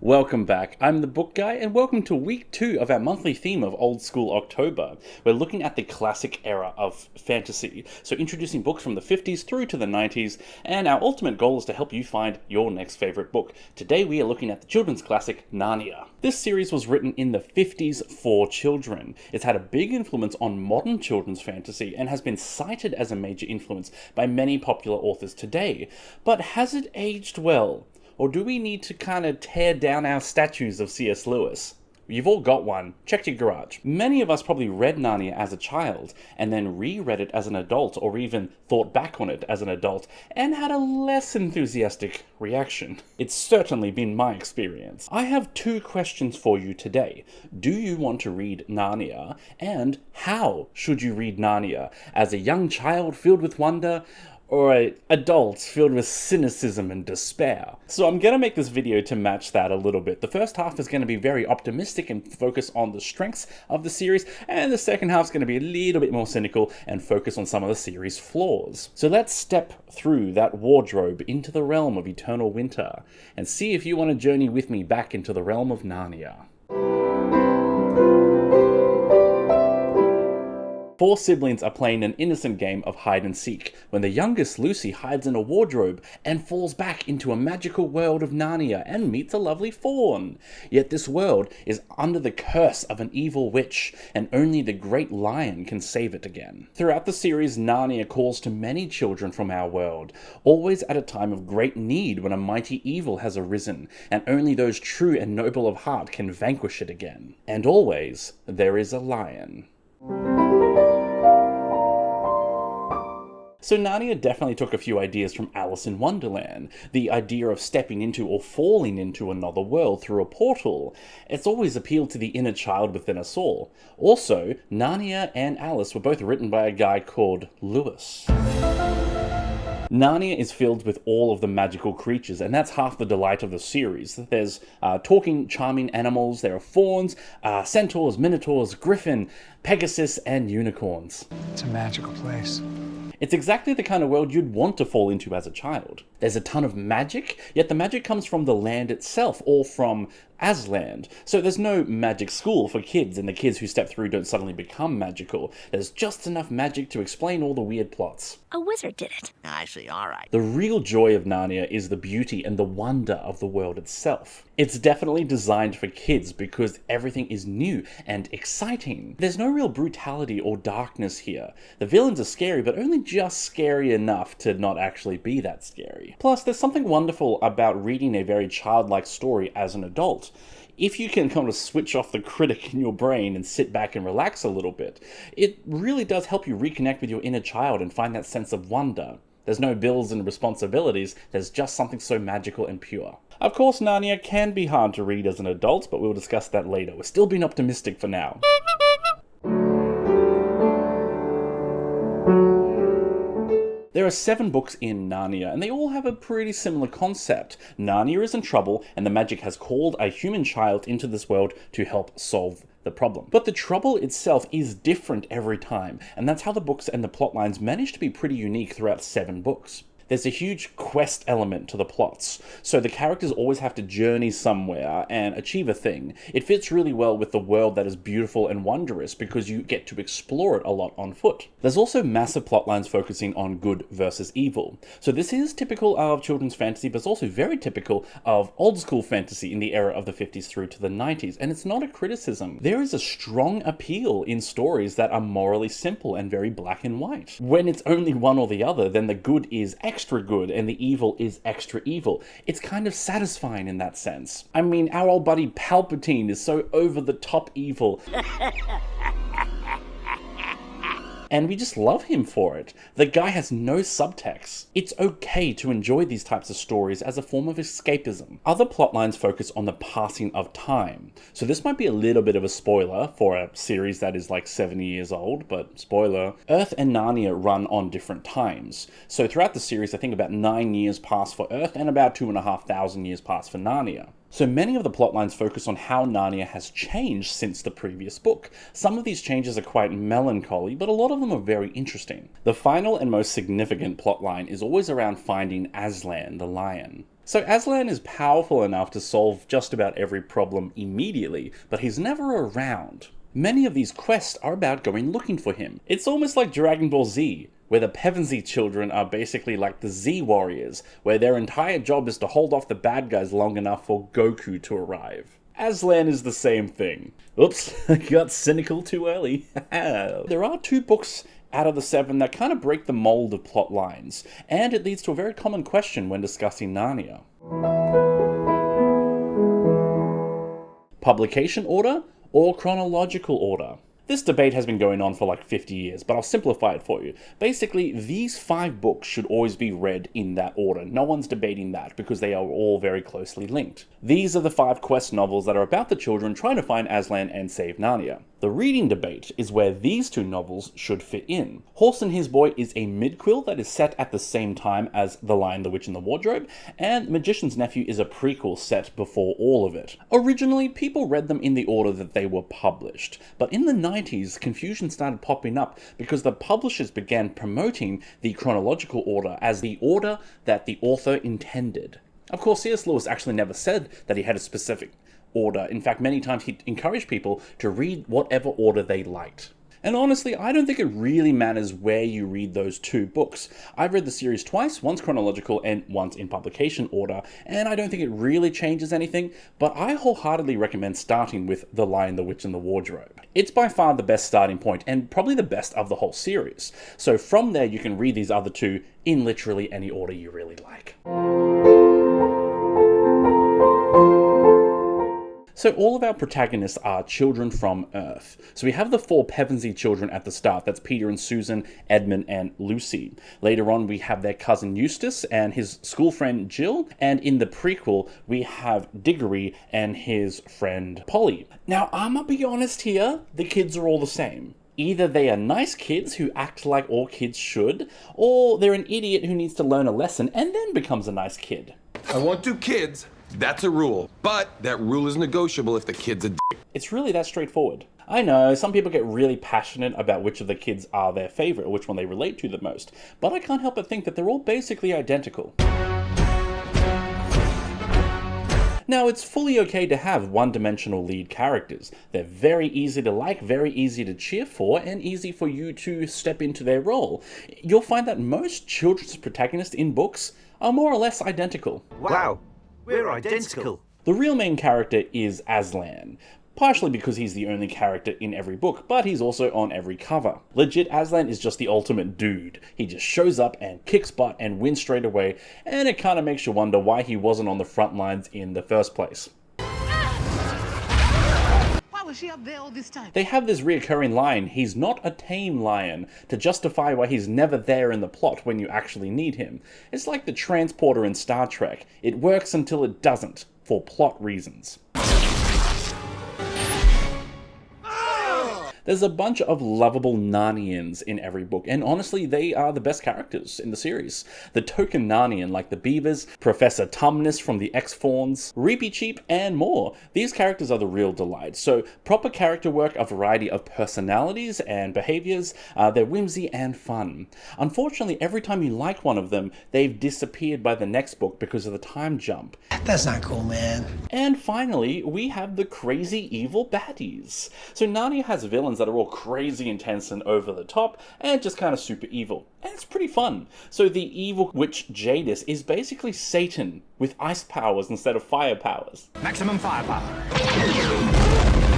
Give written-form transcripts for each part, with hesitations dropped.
Welcome back, I'm the Book Guy, and welcome to week 2 of our monthly theme of Old School October. We're looking at the classic era of fantasy, so introducing books from the 50s through to the 90s, and our ultimate goal is to help you find your next favourite book. Today we are looking at the children's classic, Narnia. This series was written in the 50s for children. It's had a big influence on modern children's fantasy, and has been cited as a major influence by many popular authors today. But has it aged well? Or do we need to kind of tear down our statues of C.S. Lewis? You've all got one. Check your garage. Many of us probably read Narnia as a child, and then reread it as an adult, or even thought back on it as an adult, and had a less enthusiastic reaction. It's certainly been my experience. I have 2 questions for you today. Do you want to read Narnia? And how should you read Narnia? As a young child filled with wonder, or an adult filled with cynicism and despair? So I'm going to make this video to match that a little bit. The first half is going to be very optimistic and focus on the strengths of the series, and the second half is going to be a little bit more cynical and focus on some of the series' flaws. So let's step through that wardrobe into the realm of eternal winter, and see if you want to journey with me back into the realm of Narnia. 4 siblings are playing an innocent game of hide and seek when the youngest, Lucy, hides in a wardrobe and falls back into a magical world of Narnia and meets a lovely fawn. Yet this world is under the curse of an evil witch, and only the great lion can save it again. Throughout the series, Narnia calls to many children from our world, always at a time of great need when a mighty evil has arisen, and only those true and noble of heart can vanquish it again. And always there is a lion. So Narnia definitely took a few ideas from Alice in Wonderland. The idea of stepping into or falling into another world through a portal. It's always appealed to the inner child within us all. Also, Narnia and Alice were both written by a guy called Lewis. Narnia is filled with all of the magical creatures, and that's half the delight of the series. There's talking, charming animals, there are fawns, centaurs, minotaurs, griffin, Pegasus, and unicorns. It's a magical place. It's exactly the kind of world you'd want to fall into as a child. There's a ton of magic, yet the magic comes from the land itself, or from Aslan. So there's no magic school for kids, and the kids who step through don't suddenly become magical. There's just enough magic to explain all the weird plots. A wizard did it. I see, alright. The real joy of Narnia is the beauty and the wonder of the world itself. It's definitely designed for kids because everything is new and exciting. There's no real brutality or darkness here. The villains are scary, but only just scary enough to not actually be that scary. Plus, there's something wonderful about reading a very childlike story as an adult. If you can kind of switch off the critic in your brain and sit back and relax a little bit, it really does help you reconnect with your inner child and find that sense of wonder. There's no bills and responsibilities, there's just something so magical and pure. Of course, Narnia can be hard to read as an adult, but we'll discuss that later. We're still being optimistic for now. There are 7 books in Narnia, and they all have a pretty similar concept. Narnia is in trouble, and the magic has called a human child into this world to help solve the problem. But the trouble itself is different every time, and that's how the books and the plotlines manage to be pretty unique throughout 7 books. There's a huge quest element to the plots, so the characters always have to journey somewhere and achieve a thing. It fits really well with the world that is beautiful and wondrous because you get to explore it a lot on foot. There's also massive plotlines focusing on good versus evil. So this is typical of children's fantasy, but it's also very typical of old school fantasy in the era of the 50s through to the 90s, and it's not a criticism. There is a strong appeal in stories that are morally simple and very black and white. When it's only one or the other, then the good is extra good and the evil is extra evil. It's kind of satisfying in that sense. I mean, our old buddy Palpatine is so over the top evil. and we just love him for it. The guy has no subtext. It's okay to enjoy these types of stories as a form of escapism. Other plotlines focus on the passing of time. So this might be a little bit of a spoiler for a series that is like 70 years old, but spoiler, Earth and Narnia run on different times. So throughout the series, I think about 9 years pass for Earth and about 2,500 years pass for Narnia. So many of the plotlines focus on how Narnia has changed since the previous book. Some of these changes are quite melancholy, but a lot of them are very interesting. The final and most significant plotline is always around finding Aslan, the lion. So Aslan is powerful enough to solve just about every problem immediately, but he's never around. Many of these quests are about going looking for him. It's almost like Dragon Ball Z, where the Pevensey children are basically like the Z Warriors, where their entire job is to hold off the bad guys long enough for Goku to arrive. Aslan is the same thing. Oops, I got cynical too early. There are 2 books out of the 7 that kind of break the mold of plot lines, and it leads to a very common question when discussing Narnia. Publication order or chronological order? This debate has been going on for like 50 years, but I'll simplify it for you. Basically, these 5 books should always be read in that order. No one's debating that because they are all very closely linked. These are the 5 quest novels that are about the children trying to find Aslan and save Narnia. The reading debate is where these 2 novels should fit in. Horse and His Boy is a midquill that is set at the same time as The Lion, the Witch and the Wardrobe, and Magician's Nephew is a prequel set before all of it. Originally, people read them in the order that they were published, but in the 90s, confusion started popping up because the publishers began promoting the chronological order as the order that the author intended. Of course, C.S. Lewis actually never said that he had a specific order. In fact, many times he encouraged people to read whatever order they liked. And honestly, I don't think it really matters where you read those 2 books. I've read the series twice, once chronological and once in publication order, and I don't think it really changes anything, but I wholeheartedly recommend starting with The Lion, the Witch and the Wardrobe. It's by far the best starting point, and probably the best of the whole series. So from there you can read these other 2 in literally any order you really like. So all of our protagonists are children from Earth. So we have the 4 Pevensey children at the start. That's Peter and Susan, Edmund and Lucy. Later on we have their cousin Eustace and his school friend Jill. And in the prequel we have Diggory and his friend Polly. Now I'm gonna be honest here, the kids are all the same. Either they are nice kids who act like all kids should, or they're an idiot who needs to learn a lesson and then becomes a nice kid. I want 2 kids. That's a rule. But that rule is negotiable if the kid's a d***. It's really that straightforward. I know, some people get really passionate about which of the kids are their favorite or which one they relate to the most, but I can't help but think that they're all basically identical. Now, it's fully okay to have one-dimensional lead characters. They're very easy to like, very easy to cheer for, and easy for you to step into their role. You'll find that most children's protagonists in books are more or less identical. Wow, we're identical. The real main character is Aslan, partially because he's the only character in every book, but he's also on every cover. Legit, Aslan is just the ultimate dude. He just shows up and kicks butt and wins straight away, and it kind of makes you wonder why he wasn't on the front lines in the first place. Why was she up there all this time? They have this reoccurring line, he's not a tame lion, to justify why he's never there in the plot when you actually need him. It's like the transporter in Star Trek. It works until it doesn't, for plot reasons. There's a bunch of lovable Narnians in every book, and honestly, they are the best characters in the series. The token Narnian, like the Beavers, Professor Tumnus from the X-Fawns, Reapy Cheap, and more. These characters are the real delight. So, proper character work, a variety of personalities and behaviors, they're whimsy and fun. Unfortunately, every time you like one of them, they've disappeared by the next book because of the time jump. That's not cool, man. And finally, we have the crazy evil baddies. So Narnia has villains that are all crazy intense and over the top, and just kind of super evil. And it's pretty fun. So the evil witch Jadis is basically Satan with ice powers instead of fire powers. Maximum firepower.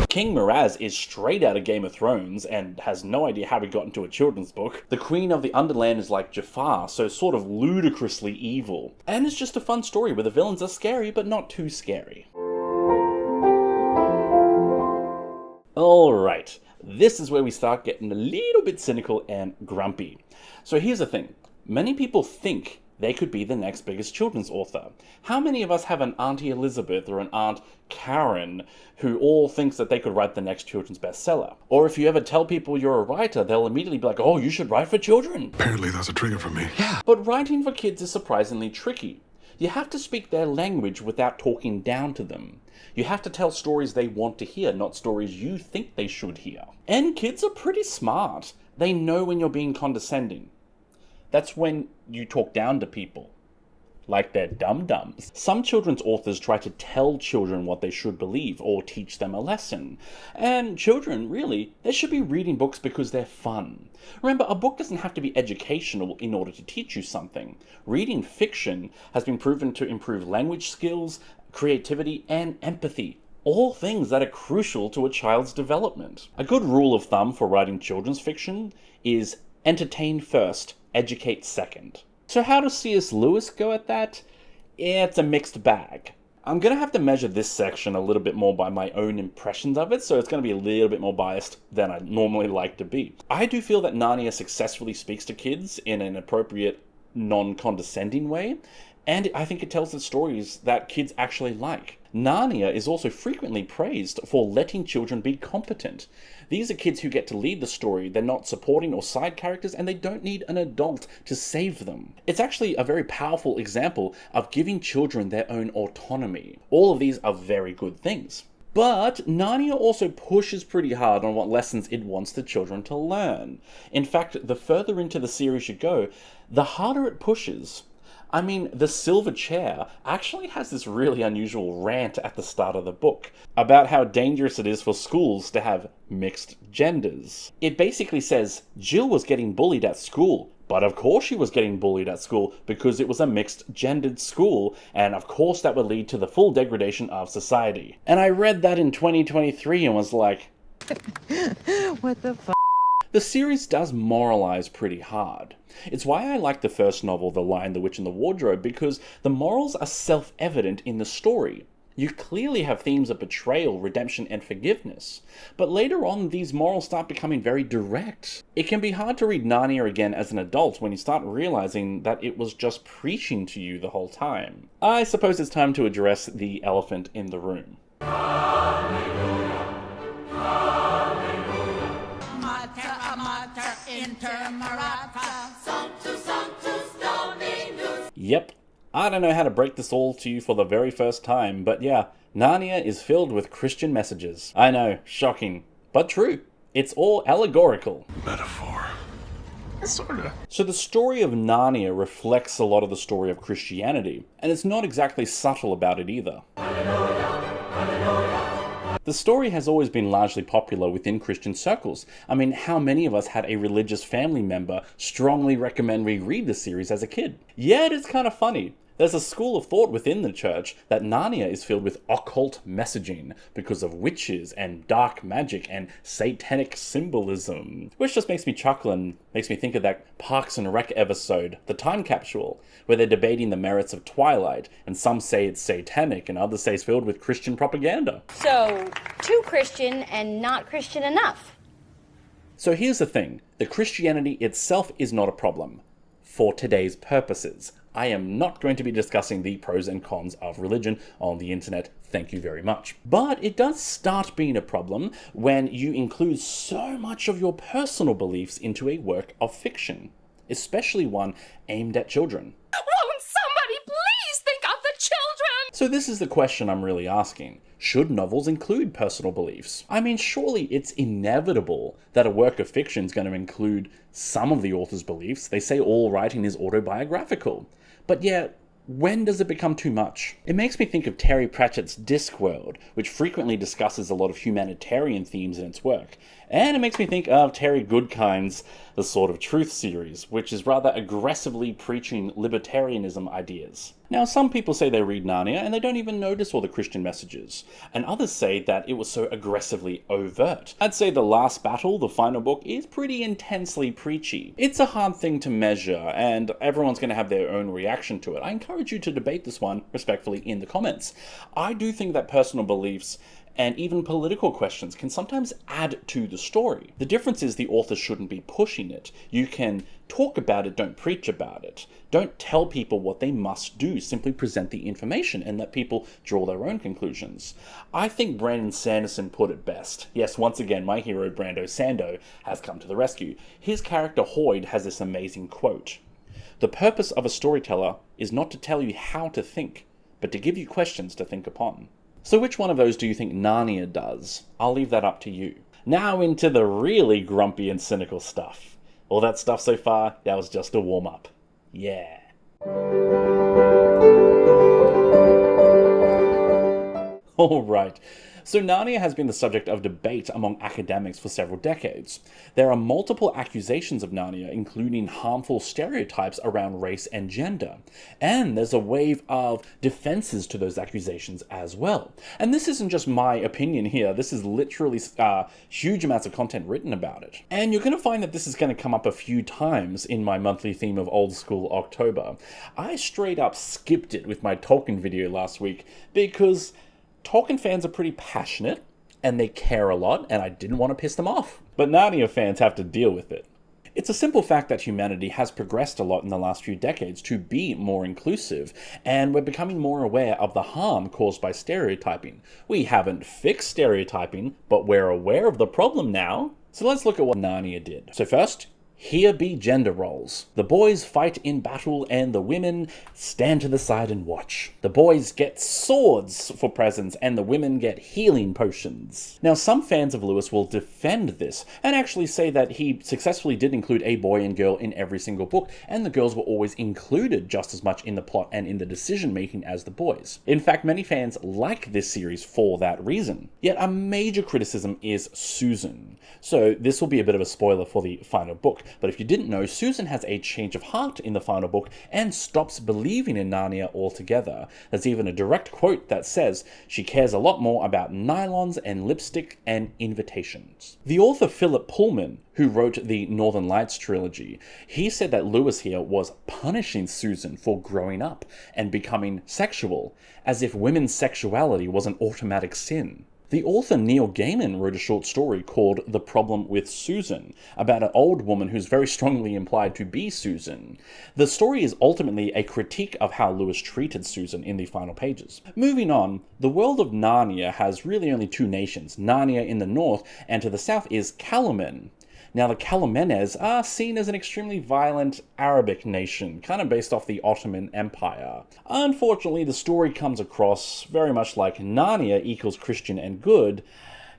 King Miraz is straight out of Game of Thrones and has no idea how he got into a children's book. The Queen of the Underland is like Jafar, so sort of ludicrously evil. And it's just a fun story where the villains are scary but not too scary. Alright. this is where we start getting a little bit cynical and grumpy. So here's the thing. Many people think they could be the next biggest children's author. How many of us have an Auntie Elizabeth or an Aunt Karen who all thinks that they could write the next children's bestseller? Or if you ever tell people you're a writer, they'll immediately be like, oh, you should write for children. Apparently that's a trigger for me. Yeah. But writing for kids is surprisingly tricky. You have to speak their language without talking down to them. You have to tell stories they want to hear, not stories you think they should hear. And kids are pretty smart. They know when you're being condescending. That's when you talk down to people, like they're dum-dums. Some children's authors try to tell children what they should believe or teach them a lesson. And children, really, they should be reading books because they're fun. Remember, a book doesn't have to be educational in order to teach you something. Reading fiction has been proven to improve language skills, creativity, and empathy. All things that are crucial to a child's development. A good rule of thumb for writing children's fiction is entertain first, educate second. So how does C.S. Lewis go at that? It's a mixed bag. I'm going to have to measure this section a little bit more by my own impressions of it, so it's going to be a little bit more biased than I normally like to be. I do feel that Narnia successfully speaks to kids in an appropriate, non-condescending way, and I think it tells the stories that kids actually like. Narnia is also frequently praised for letting children be competent. These are kids who get to lead the story, they're not supporting or side characters, and they don't need an adult to save them. It's actually a very powerful example of giving children their own autonomy. All of these are very good things. But Narnia also pushes pretty hard on what lessons it wants the children to learn. In fact, the further into the series you go, the harder it pushes. I mean, the Silver Chair actually has this really unusual rant at the start of the book about how dangerous it is for schools to have mixed genders. It basically says Jill was getting bullied at school, but of course she was getting bullied at school because it was a mixed gendered school, and of course that would lead to the full degradation of society. And I read that in 2023 and was like, What the f? The series does moralize pretty hard. It's why I like the first novel, The Lion, the Witch and the Wardrobe, because the morals are self-evident in the story. You clearly have themes of betrayal, redemption, and forgiveness. But later on, these morals start becoming very direct. It can be hard to read Narnia again as an adult when you start realizing that it was just preaching to you the whole time. I suppose it's time to address the elephant in the room. Yep, I don't know how to break this all to you for the very first time, but yeah, Narnia is filled with Christian messages. I know, shocking, but true. It's all allegorical. Metaphor. Sorta. So the story of Narnia reflects a lot of the story of Christianity, and it's not exactly subtle about it either. The story has always been largely popular within Christian circles. I mean, how many of us had a religious family member strongly recommend we read the series as a kid? Yet it's kind of funny. There's a school of thought within the church that Narnia is filled with occult messaging because of witches and dark magic and satanic symbolism. Which just makes me chuckle and makes me think of that Parks and Rec episode, The Time Capsule, where they're debating the merits of Twilight, and some say it's satanic and others say it's filled with Christian propaganda. So, too Christian and not Christian enough. So here's the thing, the Christianity itself is not a problem. For today's purposes. I am not going to be discussing the pros and cons of religion on the internet, thank you very much. But it does start being a problem when you include so much of your personal beliefs into a work of fiction, especially one aimed at children. Won't somebody please think of the children? So this is the question I'm really asking. Should novels include personal beliefs? I mean, surely it's inevitable that a work of fiction is going to include some of the author's beliefs. They say all writing is autobiographical. But yet, when does it become too much? It makes me think of Terry Pratchett's Discworld, which frequently discusses a lot of humanitarian themes in its work. And it makes me think of Terry Goodkind's The Sword of Truth series, which is rather aggressively preaching libertarianism ideas. Now, some people say they read Narnia and they don't even notice all the Christian messages, and others say that it was so aggressively overt. I'd say The Last Battle, the final book, is pretty intensely preachy. It's a hard thing to measure, and everyone's going to have their own reaction to it. I encourage you to debate this one respectfully in the comments. I do think that personal beliefs and even political questions can sometimes add to the story. The difference is the author shouldn't be pushing it. You can talk about it, don't preach about it. Don't tell people what they must do, simply present the information and let people draw their own conclusions. I think Brandon Sanderson put it best. Yes, once again, my hero Brando Sando has come to the rescue. His character Hoyd has this amazing quote. "The purpose of a storyteller is not to tell you how to think, but to give you questions to think upon." So which one of those do you think Narnia does? I'll leave that up to you. Now into the really grumpy and cynical stuff. All that stuff so far, that was just a warm-up. Yeah. Alright, so Narnia has been the subject of debate among academics for several decades. There are multiple accusations of Narnia, including harmful stereotypes around race and gender. And there's a wave of defenses to those accusations as well. And this isn't just my opinion here, this is literally huge amounts of content written about it. And you're going to find that this is going to come up a few times in my monthly theme of Old School October. I straight up skipped it with my Tolkien video last week because Tolkien fans are pretty passionate, and they care a lot, and I didn't want to piss them off. But Narnia fans have to deal with it. It's a simple fact that humanity has progressed a lot in the last few decades to be more inclusive, and we're becoming more aware of the harm caused by stereotyping. We haven't fixed stereotyping, but we're aware of the problem now. So let's look at what Narnia did. So first, here be gender roles. The boys fight in battle and the women stand to the side and watch. The boys get swords for presents and the women get healing potions. Now some fans of Lewis will defend this and actually say that he successfully did include a boy and girl in every single book, and the girls were always included just as much in the plot and in the decision making as the boys. In fact, many fans like this series for that reason. Yet a major criticism is Susan. So this will be a bit of a spoiler for the final book. But if you didn't know, Susan has a change of heart in the final book and stops believing in Narnia altogether. There's even a direct quote that says she cares a lot more about nylons and lipstick and invitations. The author Philip Pullman, who wrote the Northern Lights trilogy, he said that Lewis here was punishing Susan for growing up and becoming sexual, as if women's sexuality was an automatic sin. The author Neil Gaiman wrote a short story called The Problem with Susan, about an old woman who's very strongly implied to be Susan. The story is ultimately a critique of how Lewis treated Susan in the final pages. Moving on, the world of Narnia has really only two nations, Narnia in the north, and to the south is Calaman. Now, the Calamenes are seen as an extremely violent Arabic nation, kind of based off the Ottoman Empire. Unfortunately, the story comes across very much like Narnia equals Christian and good,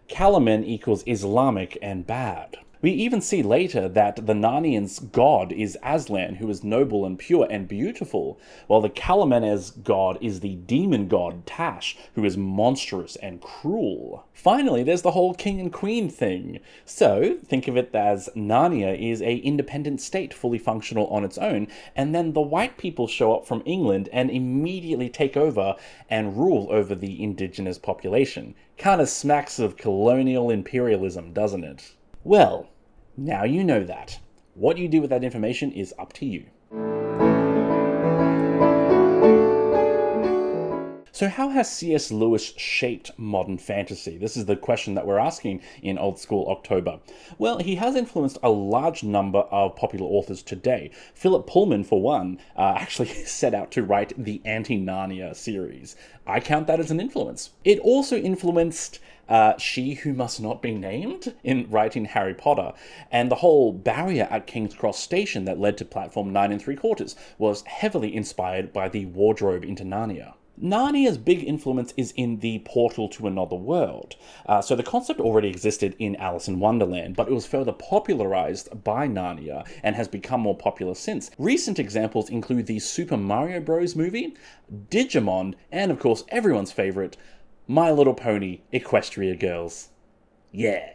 Calaman equals Islamic and bad. We even see later that the Narnians' god is Aslan, who is noble and pure and beautiful, while the Calamenes' god is the demon god Tash, who is monstrous and cruel. Finally, there's the whole king and queen thing. So, think of it as Narnia is an independent state, fully functional on its own, and then the white people show up from England and immediately take over and rule over the indigenous population. Kinda smacks of colonial imperialism, doesn't it? Well, now you know that. What you do with that information is up to you. So how has C.S. Lewis shaped modern fantasy? This is the question that we're asking in Old School October. Well, he has influenced a large number of popular authors today. Philip Pullman, for one, actually set out to write the Anti-Narnia series. I count that as an influence. It also influenced She Who Must Not Be Named in writing Harry Potter, and the whole barrier at King's Cross Station that led to Platform 9 3/4 was heavily inspired by the wardrobe into Narnia. Narnia's big influence is in the portal to another world. So the concept already existed in Alice in Wonderland, but it was further popularized by Narnia and has become more popular since. Recent examples include the Super Mario Bros. Movie, Digimon, and of course everyone's favorite, My Little Pony Equestria Girls. Yeah.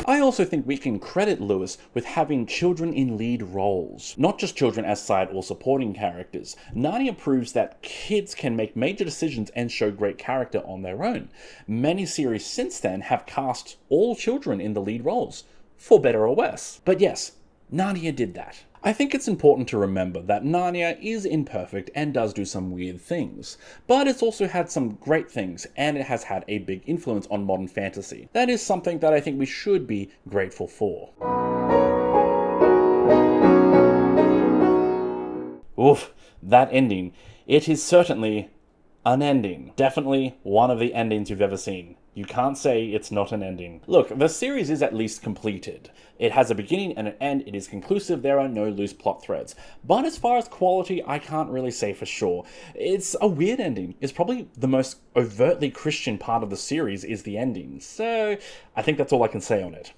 I also think we can credit Lewis with having children in lead roles, not just children as side or supporting characters. Narnia proves that kids can make major decisions and show great character on their own. Many series since then have cast all children in the lead roles, for better or worse. But yes, Narnia did that. I think it's important to remember that Narnia is imperfect and does do some weird things, but it's also had some great things, and it has had a big influence on modern fantasy. That is something that I think we should be grateful for. Oof, that ending. It is certainly unending. Definitely one of the endings you've ever seen. You can't say it's not an ending. Look, the series is at least completed. It has a beginning and an end, it is conclusive, there are no loose plot threads. But as far as quality, I can't really say for sure. It's a weird ending. It's probably the most overtly Christian part of the series is the ending. So, I think that's all I can say on it.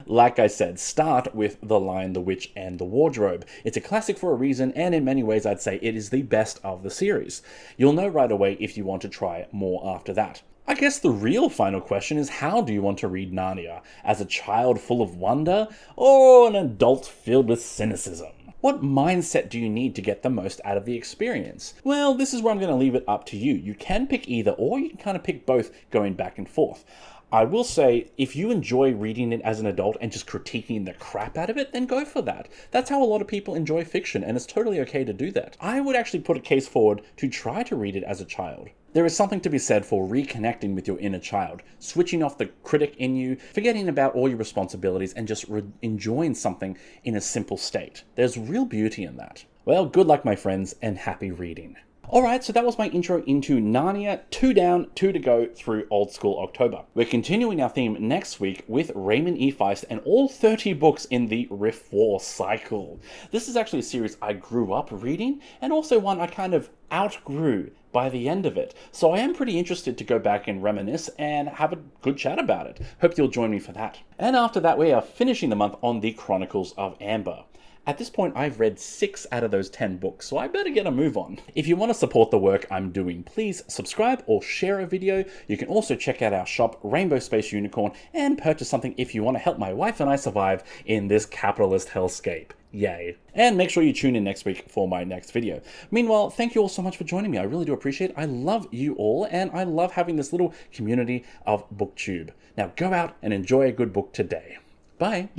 Like I said, start with The Lion, the Witch, and the Wardrobe. It's a classic for a reason, and in many ways I'd say it is the best of the series. You'll know right away if you want to try more after that. I guess the real final question is, how do you want to read Narnia? As a child full of wonder, or an adult filled with cynicism? What mindset do you need to get the most out of the experience? Well, this is where I'm going to leave it up to you. You can pick either, or you can kind of pick both going back and forth. I will say, if you enjoy reading it as an adult and just critiquing the crap out of it, then go for that. That's how a lot of people enjoy fiction, and it's totally okay to do that. I would actually put a case forward to try to read it as a child. There is something to be said for reconnecting with your inner child, switching off the critic in you, forgetting about all your responsibilities, and just enjoying something in a simple state. There's real beauty in that. Well, good luck, my friends, and happy reading. Alright, so that was my intro into Narnia, 2 down, 2 to go through Old School October. We're continuing our theme next week with Raymond E. Feist and all 30 books in the Rift War cycle. This is actually a series I grew up reading, and also one I kind of outgrew by the end of it. So I am pretty interested to go back and reminisce and have a good chat about it. Hope you'll join me for that. And after that, we are finishing the month on the Chronicles of Amber. At this point, I've read 6 out of those 10 books, so I better get a move on. If you want to support the work I'm doing, please subscribe or share a video. You can also check out our shop, Rainbow Space Unicorn, and purchase something if you want to help my wife and I survive in this capitalist hellscape. Yay. And make sure you tune in next week for my next video. Meanwhile, thank you all so much for joining me. I really do appreciate it. I love you all, and I love having this little community of BookTube. Now go out and enjoy a good book today. Bye.